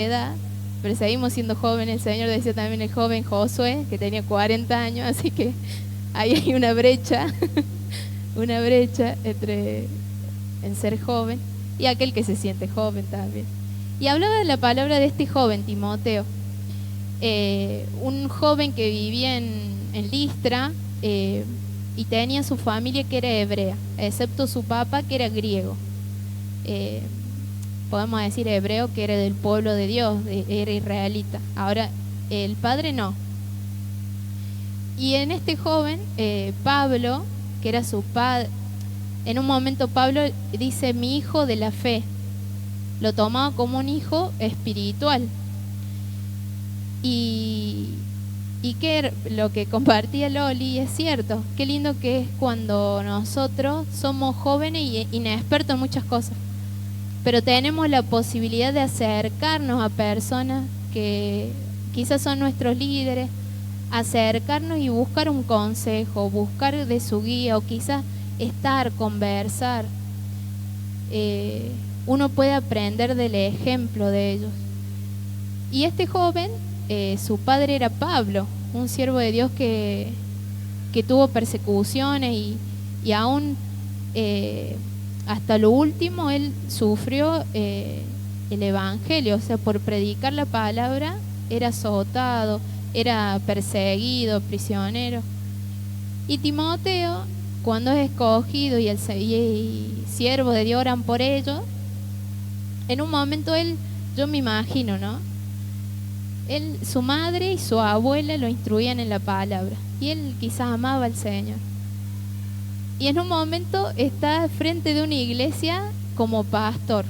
edad, pero seguimos siendo jóvenes. El Señor decía también el joven Josué, que tenía 40 años, así que ahí hay una brecha, una brecha entre el ser joven y aquel que se siente joven también. Y hablaba de la palabra de este joven, Timoteo, un joven que vivía en Listra, y tenía su familia que era hebrea, excepto su papá que era griego. Podemos decir hebreo, que era del pueblo de Dios, era israelita. Ahora, el padre no. Y en este joven, Pablo, que era su padre, en un momento Pablo dice: mi hijo de la fe. Lo tomaba como un hijo espiritual. Y que lo que compartía Loli es cierto. Qué lindo que es cuando nosotros somos jóvenes y inexpertos en muchas cosas, pero tenemos la posibilidad de acercarnos a personas que quizás son nuestros líderes, acercarnos y buscar un consejo, buscar de su guía, o quizás estar, conversar. Uno puede aprender del ejemplo de ellos. Y este joven, su padre era Pablo, un siervo de Dios que tuvo persecuciones y aún hasta lo último él sufrió el evangelio, o sea, por predicar la palabra era azotado, era perseguido, prisionero. Y Timoteo, cuando es escogido y siervo de Dios oran por ellos, en un momento él, yo me imagino, ¿no? Su madre y su abuela lo instruían en la palabra y él quizás amaba al Señor. Y en un momento está frente de una iglesia como pastor.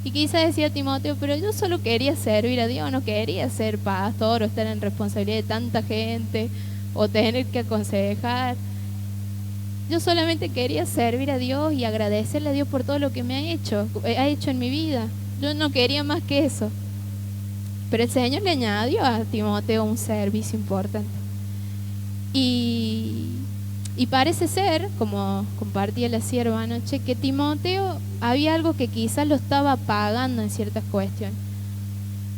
Y quizás decía Timoteo: pero yo solo quería servir a Dios, no quería ser pastor o estar en responsabilidad de tanta gente o tener que aconsejar. Yo solamente quería servir a Dios y agradecerle a Dios por todo lo que me ha hecho en mi vida. Yo no quería más que eso. Pero el Señor le añadió a Timoteo un servicio importante. Y parece ser, como compartía la sierva anoche, que Timoteo había algo que quizás lo estaba apagando en ciertas cuestiones.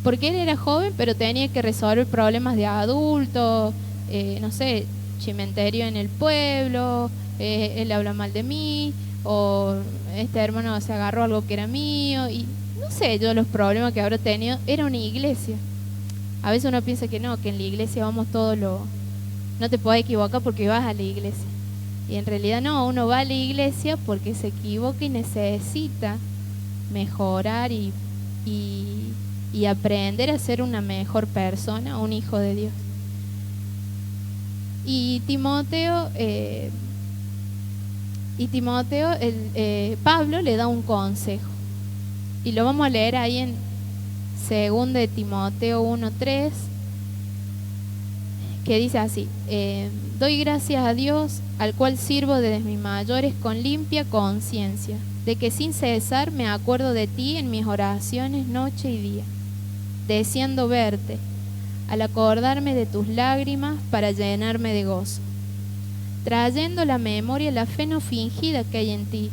Porque él era joven, pero tenía que resolver problemas de adulto, no sé, chimenterio en el pueblo, él habla mal de mí, o este hermano se agarró algo que era mío, y no sé yo los problemas que habrá tenido. Era una iglesia. A veces uno piensa que en la iglesia vamos todos no te podés equivocar porque vas a la iglesia. Y en realidad no, uno va a la iglesia porque se equivoca y necesita mejorar y aprender a ser una mejor persona, un hijo de Dios. Y Timoteo, Pablo le da un consejo. Y lo vamos a leer ahí en 2 de Timoteo 1:3, que dice así: doy gracias a Dios, al cual sirvo desde mis mayores con limpia conciencia, de que sin cesar me acuerdo de ti en mis oraciones noche y día, deseando verte, al acordarme de tus lágrimas para llenarme de gozo, trayendo a la memoria la fe no fingida que hay en ti,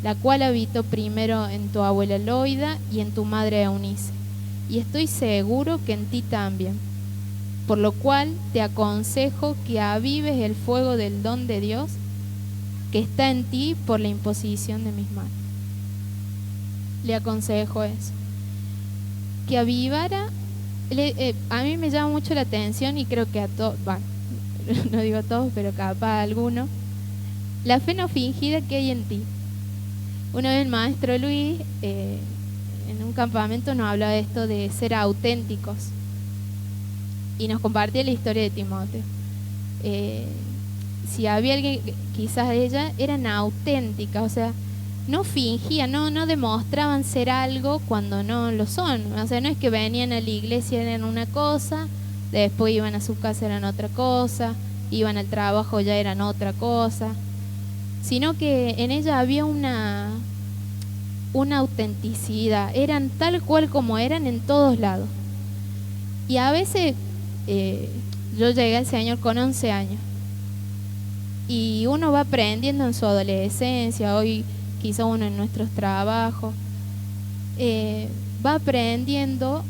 la cual habitó primero en tu abuela Loida y en tu madre Eunice, y estoy seguro que en ti también. Por lo cual te aconsejo que avives el fuego del don de Dios que está en ti por la imposición de mis manos. Le aconsejo eso, que avivara. A mí me llama mucho la atención, y creo que a todos, bueno, no digo a todos, pero capaz a algunos, la fe no fingida que hay en ti. Una vez el maestro Luis, en un campamento, nos hablaba de esto de ser auténticos. Y nos compartía la historia de Timoteo. Si había alguien, quizás ella, eran auténticas, o sea, no fingían, no demostraban ser algo cuando no lo son. O sea, no es que venían a la iglesia, eran una cosa, después iban a su casa, eran otra cosa, iban al trabajo, ya eran otra cosa, sino que en ella había una autenticidad, eran tal cual como eran en todos lados. Y a veces yo llegué al Señor con 11 años y uno va aprendiendo en su adolescencia, hoy quizá uno en nuestros trabajos, va aprendiendo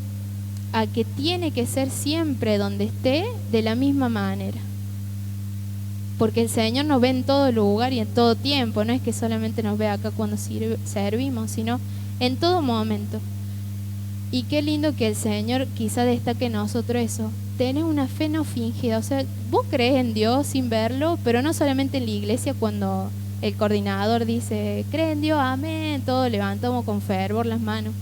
a que tiene que ser siempre donde esté de la misma manera. Porque el Señor nos ve en todo lugar y en todo tiempo, no es que solamente nos ve acá cuando servimos, sino en todo momento. Y qué lindo que el Señor quizá destaque en nosotros eso, tener una fe no fingida. O sea, vos crees en Dios sin verlo, pero no solamente en la iglesia cuando el coordinador dice, cree en Dios, amén, todos levantamos con fervor las manos,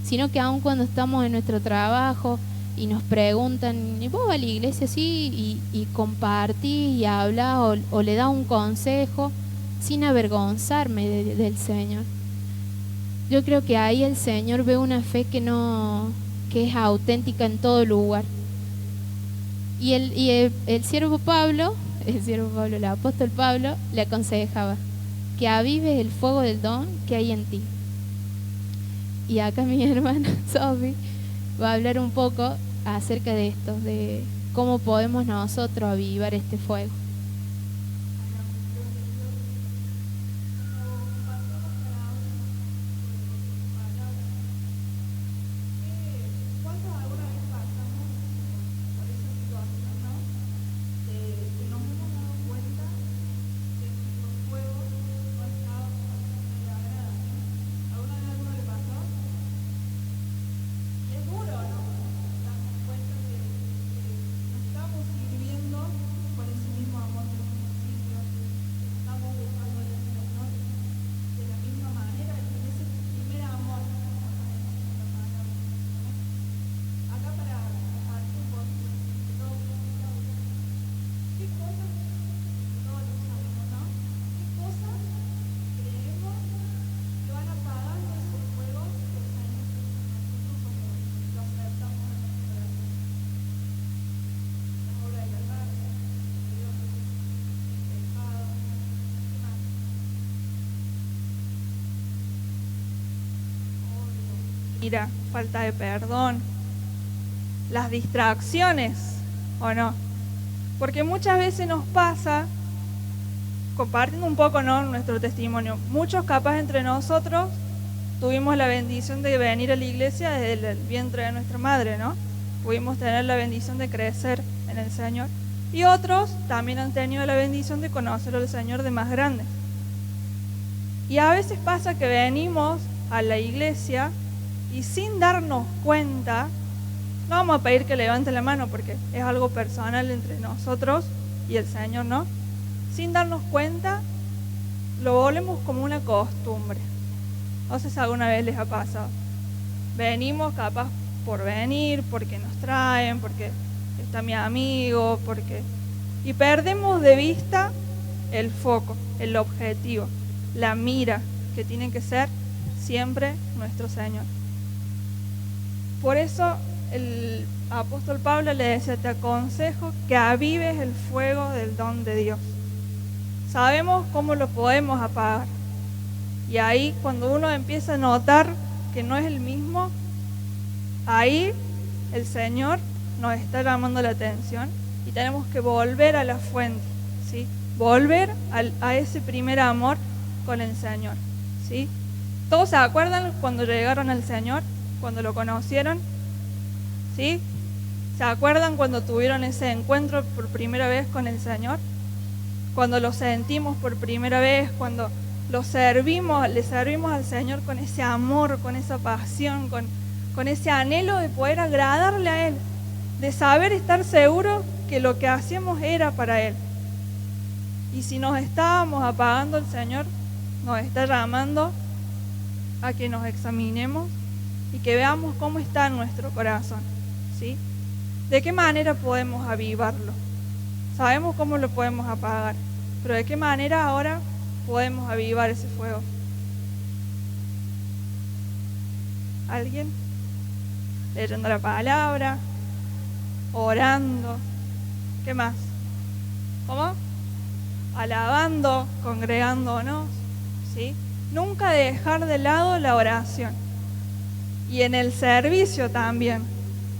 sino que aun cuando estamos en nuestro trabajo y nos preguntan, ¿y vos vas a la iglesia? Sí, y compartís y hablas o le das un consejo sin avergonzarme del Señor. Yo creo que ahí el Señor ve una fe que es auténtica en todo lugar. Y el siervo Pablo, el apóstol Pablo, le aconsejaba que avives el fuego del don que hay en ti. Y acá mi hermana Sophie va a hablar un poco acerca de esto, de cómo podemos nosotros avivar este fuego. Ira, falta de perdón, las distracciones, ¿o no? Porque muchas veces nos pasa, compartiendo un poco, ¿no?, nuestro testimonio, muchos capaz entre nosotros tuvimos la bendición de venir a la iglesia desde el vientre de nuestra madre, ¿no? Pudimos tener la bendición de crecer en el Señor. Y otros también han tenido la bendición de conocer al Señor de más grandes. Y a veces pasa que venimos a la iglesia y sin darnos cuenta, no vamos a pedir que levante la mano porque es algo personal entre nosotros y el Señor, ¿no? Sin darnos cuenta, lo volvemos como una costumbre. No sé si alguna vez les ha pasado. Venimos capaz por venir, porque nos traen, porque está mi amigo, y perdemos de vista el foco, el objetivo, la mira que tiene que ser siempre nuestro Señor. Por eso el apóstol Pablo le decía, te aconsejo que avives el fuego del don de Dios. Sabemos cómo lo podemos apagar. Y ahí cuando uno empieza a notar que no es el mismo, ahí el Señor nos está llamando la atención y tenemos que volver a la fuente, ¿sí? Volver a ese primer amor con el Señor, ¿sí? ¿Todos se acuerdan cuando llegaron al Señor? Cuando lo conocieron, ¿sí? ¿Se acuerdan cuando tuvieron ese encuentro por primera vez con el Señor? Cuando lo sentimos por primera vez, cuando le servimos al Señor con ese amor, con esa pasión, con ese anhelo de poder agradarle a Él, de saber estar seguros que lo que hacíamos era para Él. Y si nos estábamos apagando, el Señor nos está llamando a que nos examinemos y que veamos cómo está nuestro corazón, ¿sí? ¿De qué manera podemos avivarlo? Sabemos cómo lo podemos apagar, pero ¿de qué manera ahora podemos avivar ese fuego? ¿Alguien? Leyendo la palabra, orando, ¿qué más? ¿Cómo? Alabando, congregándonos, ¿sí? Nunca dejar de lado la oración. Y en el servicio también,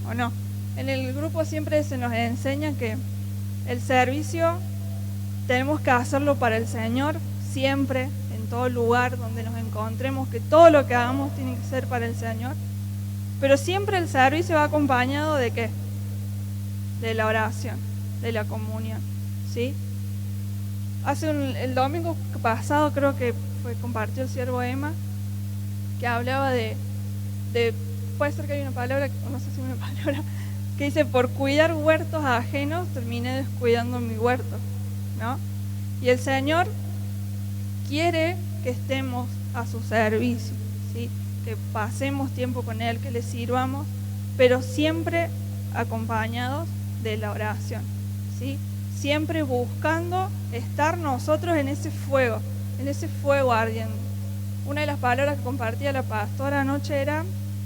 ¿o no? En el grupo siempre se nos enseña que el servicio tenemos que hacerlo para el Señor, siempre, en todo lugar donde nos encontremos, que todo lo que hagamos tiene que ser para el Señor. Pero siempre el servicio va acompañado ¿de qué? De la oración, de la comunión, ¿sí? El domingo pasado creo que compartió el siervo Emma, que hablaba de puede ser que hay una palabra, no sé si una palabra, que dice, por cuidar huertos ajenos terminé descuidando mi huerto, ¿no? Y el Señor quiere que estemos a su servicio, ¿sí? Que pasemos tiempo con Él, que le sirvamos, pero siempre acompañados de la oración, ¿sí? Siempre buscando estar nosotros en ese fuego ardiendo. Una de las palabras que compartía la pastora anoche era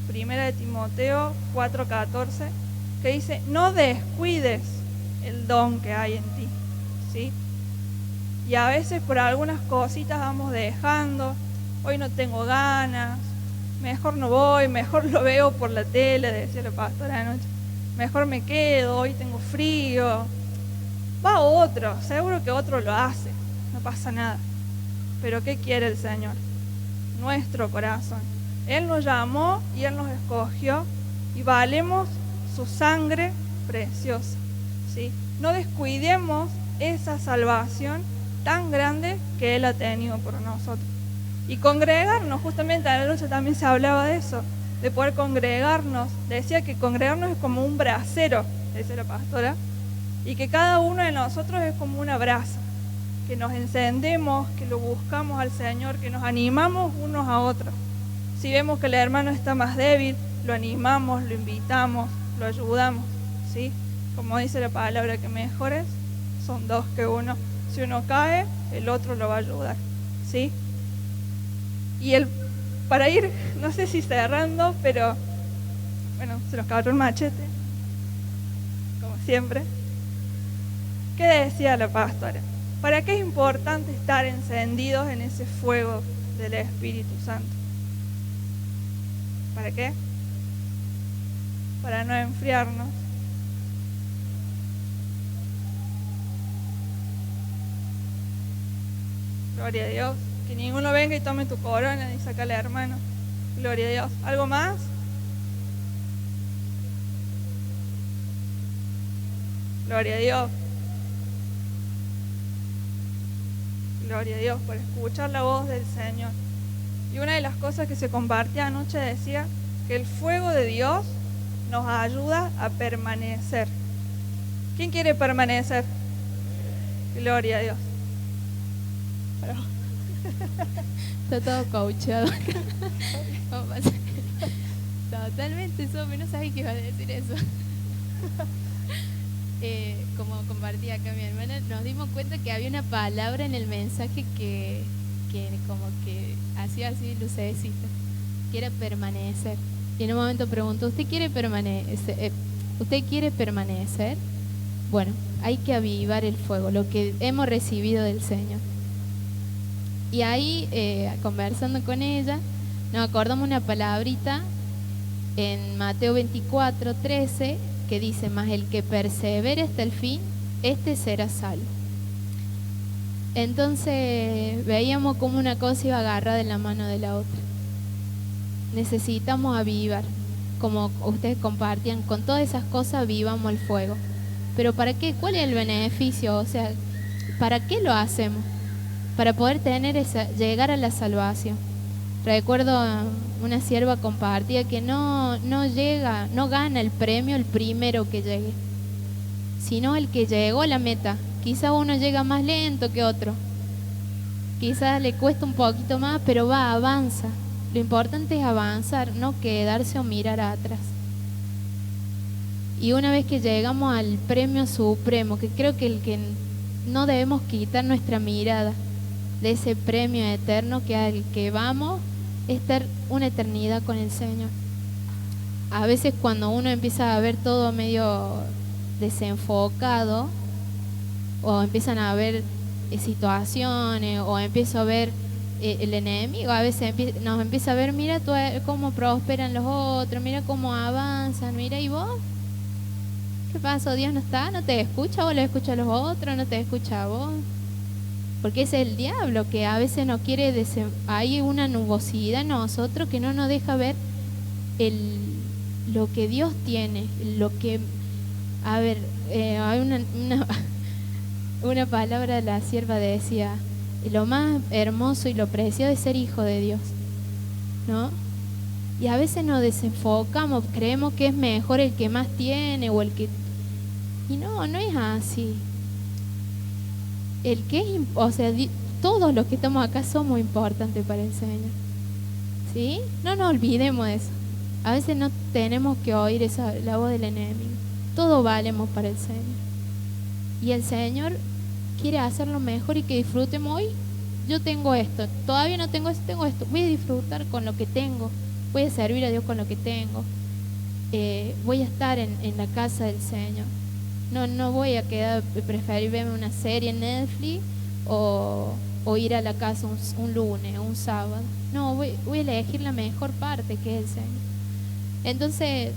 1 de Timoteo 4:14, que dice, no descuides el don que hay en ti, ¿sí? Y a veces por algunas cositas vamos dejando, hoy no tengo ganas, mejor no voy, mejor lo veo por la tele, decía la pastora anoche, mejor me quedo, hoy tengo frío. Va otro, seguro que otro lo hace, no pasa nada. Pero ¿qué quiere el Señor? Nuestro corazón. Él nos llamó y Él nos escogió y valemos su sangre preciosa, ¿sí? No descuidemos esa salvación tan grande que Él ha tenido por nosotros. Y congregarnos, justamente a la noche también se hablaba de eso, de poder congregarnos. Decía que congregarnos es como un brasero, dice la pastora, y que cada uno de nosotros es como una brasa, que nos encendemos, que lo buscamos al Señor, que nos animamos unos a otros. Si vemos que el hermano está más débil, lo animamos, lo invitamos, lo ayudamos, ¿sí? Como dice la palabra, que mejores son dos que uno. Si uno cae, el otro lo va a ayudar, ¿sí? Y para ir, no sé si cerrando, pero bueno, se nos cayó el machete, como siempre. ¿Qué decía la pastora? ¿Para qué es importante estar encendidos en ese fuego del Espíritu Santo? ¿Para qué? Para no enfriarnos. Gloria a Dios. Que ninguno venga y tome tu corona y sácale, hermano. Gloria a Dios. ¿Algo más? Gloria a Dios. Gloria a Dios por escuchar la voz del Señor. Y una de las cosas que se compartía anoche decía que el fuego de Dios nos ayuda a permanecer. ¿Quién quiere permanecer? Gloria a Dios. Está todo cauchado. Totalmente, Sofi, no sabía que iba a decir eso. Como compartía acá mi hermana, nos dimos cuenta que había una palabra en el mensaje que como que hacía así lucecita, que era permanecer. Y en un momento preguntó, ¿usted quiere permanecer? ¿Usted quiere permanecer? Bueno, hay que avivar el fuego, lo que hemos recibido del Señor. Y ahí, conversando con ella, nos acordamos una palabrita en Mateo 24:13, que dice, mas el que persevere hasta el fin, este será salvo. Entonces veíamos como una cosa iba agarrada de la mano de la otra. Necesitamos avivar, como ustedes compartían, con todas esas cosas avivamos el fuego. Pero ¿para qué? ¿Cuál es el beneficio? O sea, ¿para qué lo hacemos? Para poder llegar a la salvación. Recuerdo una sierva compartía que no gana el premio el primero que llegue, sino el que llegó a la meta. Quizá uno llega más lento que otro, quizás le cuesta un poquito más, pero avanza. Lo importante es avanzar, no quedarse o mirar atrás. Y una vez que llegamos al premio supremo, que creo que no debemos quitar nuestra mirada de ese premio eterno, que al que vamos es estar una eternidad con el Señor. A veces cuando uno empieza a ver todo medio desenfocado, o empiezan a ver situaciones, o empiezo a ver el enemigo, a veces nos empieza a ver, mira tú, cómo prosperan los otros, mira cómo avanzan, mira, ¿y vos? ¿Qué pasó? ¿Dios no está? ¿No te escucha? ¿Vos lo escuchas a los otros? ¿No te escucha a vos? Porque es el diablo que a veces no quiere, hay una nubosidad en nosotros que no nos deja ver lo que Dios tiene, lo que, a ver, hay una palabra, la sierva decía, lo más hermoso y lo precioso es ser hijo de Dios, ¿no? Y a veces nos desenfocamos, creemos que es mejor el que más tiene o el que... Y no es así. El que es, o sea, todos los que estamos acá somos importantes para el Señor, ¿sí? No nos olvidemos de eso. A veces no tenemos que oír la voz del enemigo. Todos valemos para el Señor. Y el Señor quiere hacerlo mejor y que disfrutemos hoy. Yo tengo esto, todavía no tengo esto, tengo esto. Voy a disfrutar con lo que tengo. Voy a servir a Dios con lo que tengo. Voy a estar en la casa del Señor. No voy a preferir verme una serie en Netflix o ir a la casa un lunes o un sábado. No, voy a elegir la mejor parte, que es el Señor. Entonces,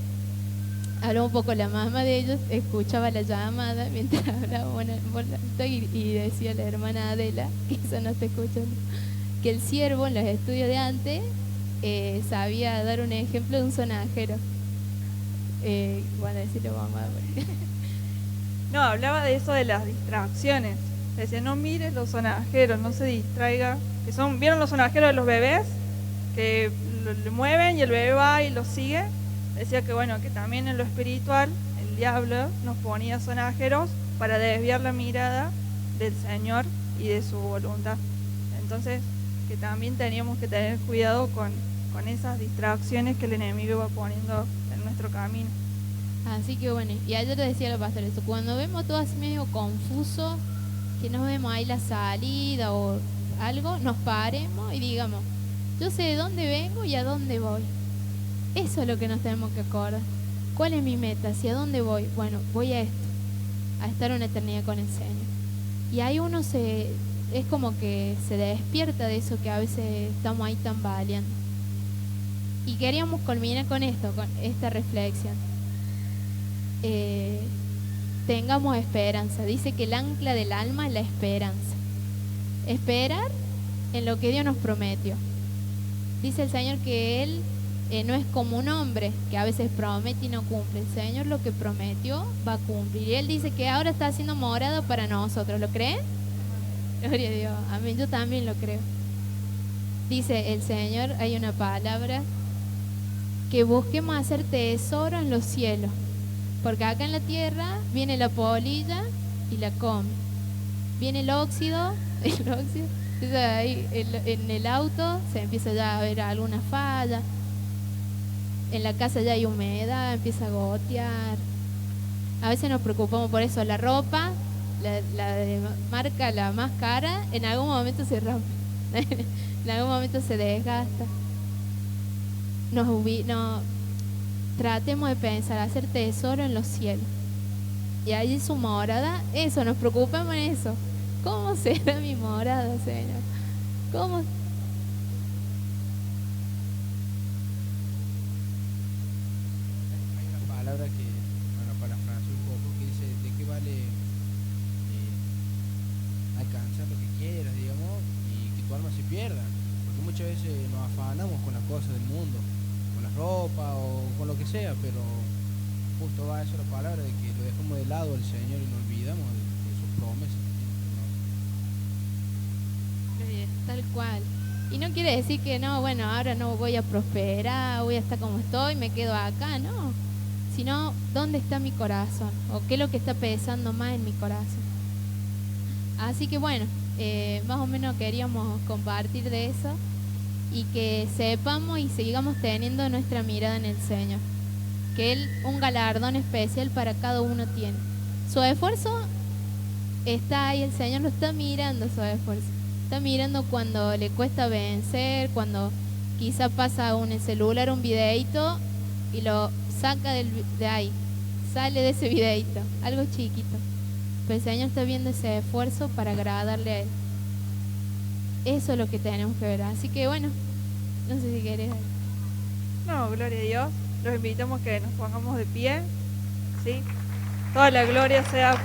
habló un poco la mamá de ellos, escuchaba la llamada mientras hablaba y decía la hermana Adela, que eso no está escuchando, que el siervo en los estudios de antes sabía dar un ejemplo de un sonajero. Van a decirle mamá. No, hablaba de eso de las distracciones. Decía, no mires los sonajeros, no se distraiga. ¿Vieron los sonajeros de los bebés? Que lo mueven y el bebé va y lo sigue. Decía que bueno, que también en lo espiritual el diablo nos ponía sonajeros para desviar la mirada del Señor y de su voluntad. Entonces, que también teníamos que tener cuidado con esas distracciones que el enemigo va poniendo en nuestro camino. Así que bueno, y ayer le decía a los pastores, cuando vemos todo así medio confuso, que no vemos ahí la salida o algo, nos paremos y digamos, yo sé de dónde vengo y a dónde voy. Eso es lo que nos tenemos que acordar. ¿Cuál es mi meta? ¿Hacia dónde voy? Bueno, voy a esto, a estar una eternidad con el Señor. Y ahí uno es como que se despierta de eso que a veces estamos ahí tambaleando. Y queríamos culminar con esto, con esta reflexión. Tengamos esperanza. Dice que el ancla del alma es la esperanza. Esperar en lo que Dios nos prometió. Dice el Señor que Él no es como un hombre que a veces promete y no cumple. El Señor lo que prometió va a cumplir. Y Él dice que ahora está haciendo morada para nosotros. ¿Lo creen? Gloria a Dios. Amén. Yo también lo creo. Dice el Señor, hay una palabra, que busquemos hacer tesoro en los cielos. Porque acá en la tierra viene la polilla y la come. Viene el óxido. Entonces ahí en el auto se empieza ya a ver alguna falla. En la casa ya hay humedad, empieza a gotear. A veces nos preocupamos por eso. La ropa, la de marca la más cara, en algún momento se rompe. En algún momento se desgasta. Tratemos de pensar, hacer tesoro en los cielos. Y allí su morada, eso, nos preocupamos en eso. ¿Cómo será mi morada, Señor? ¿Cómo? Hay una palabra que, bueno, parafraseo un poco, que dice, ¿de qué vale alcanzar lo que quieras, digamos, y que tu alma se pierda? Porque muchas veces nos afanamos con las cosas del mundo, con la ropa o con lo que sea, pero justo va eso la palabra de que lo dejamos de lado al Señor y nos olvidamos de sus promesas. Tal cual. Y no quiere decir que no, bueno, ahora no voy a prosperar, voy a estar como estoy, me quedo acá, no. Sino, ¿dónde está mi corazón? ¿O qué es lo que está pesando más en mi corazón? Así que bueno, más o menos queríamos compartir de eso y que sepamos y sigamos teniendo nuestra mirada en el Señor. Que Él, un galardón especial para cada uno tiene. Su esfuerzo está ahí, el Señor lo está mirando, su esfuerzo. Está mirando cuando le cuesta vencer, cuando quizá pasa en el celular un videíto y lo saca de ahí, sale de ese videíto, algo chiquito. Pero el Señor está viendo ese esfuerzo para agradarle a Él. Eso es lo que tenemos que ver. Así que bueno, no sé si querés. No, gloria a Dios. Los invitamos que nos pongamos de pie. ¿Sí? Toda la gloria sea